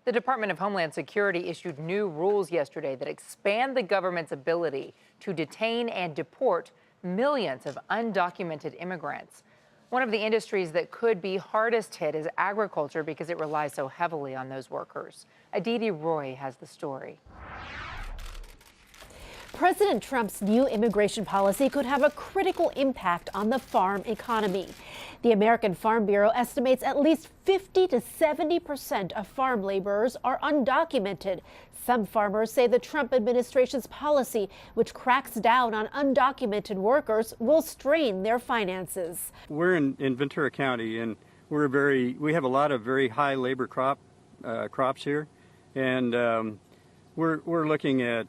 The Department of Homeland Security issued new rules yesterday that expand the government's ability to detain and deport millions of undocumented immigrants. One of the industries that could be hardest hit is agriculture because it relies so heavily on those workers. Aditi Roy has the story. President Trump's new immigration policy could have a critical impact on the farm economy. The American Farm Bureau estimates at least 50 to 70% of farm laborers are undocumented. Some farmers say the Trump administration's policy, which cracks down on undocumented workers, will strain their finances. We're in Ventura County, and we have a lot of very high labor crops here, and we're looking at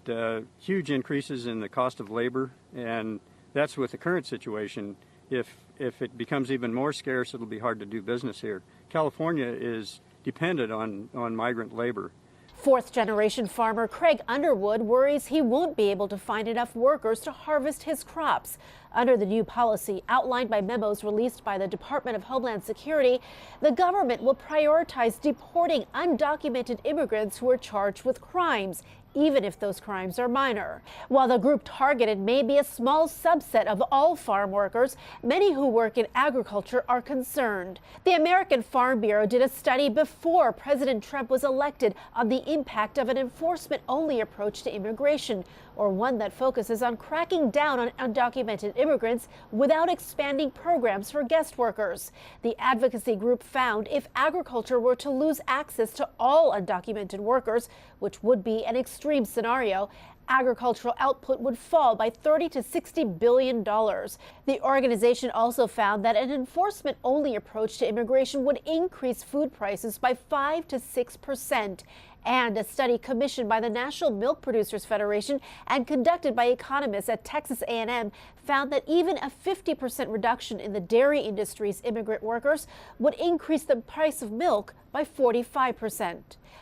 huge increases in the cost of labor, and that's with the current situation. If it becomes even more scarce, it'll be hard to do business here. California is dependent on migrant labor. Fourth-generation farmer Craig Underwood worries he won't be able to find enough workers to harvest his crops. Under the new policy outlined by memos released by the Department of Homeland Security, the government will prioritize deporting undocumented immigrants who are charged with crimes, even if those crimes are minor. While the group targeted may be a small subset of all farm workers, many who work in agriculture are concerned. The American Farm Bureau did a study before President Trump was elected on the impact of an enforcement-only approach to immigration, or one that focuses on cracking down on undocumented immigrants without expanding programs for guest workers. The advocacy group found if agriculture were to lose access to all undocumented workers, which would be an extreme scenario, agricultural output would fall by $30 to $60 billion. The organization also found that an enforcement-only approach to immigration would increase food prices by 5 to 6%. And a study commissioned by the National Milk Producers Federation and conducted by economists at Texas A&M found that even a 50% reduction in the dairy industry's immigrant workers would increase the price of milk by 45%.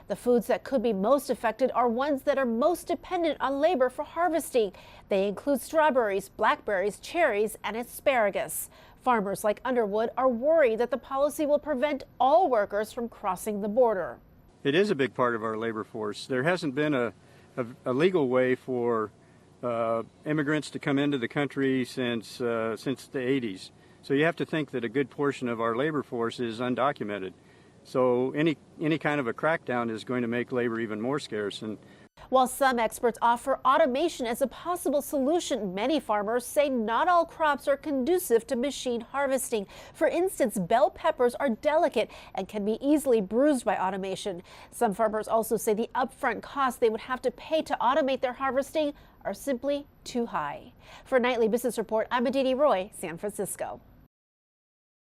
The foods that could be most affected are ones that are most dependent on labor for harvesting. They include strawberries, blackberries, cherries, and asparagus. Farmers like Underwood are worried that the policy will prevent all workers from crossing the border. It is a big part of our labor force. There hasn't been a legal way for immigrants to come into the country since the 80s. So you have to think that a good portion of our labor force is undocumented. So any kind of a crackdown is going to make labor even more scarce. And while some experts offer automation as a possible solution, many farmers say not all crops are conducive to machine harvesting. For instance, bell peppers are delicate and can be easily bruised by automation. Some farmers also say the upfront costs they would have to pay to automate their harvesting are simply too high. For Nightly Business Report, I'm Aditi Roy, San Francisco.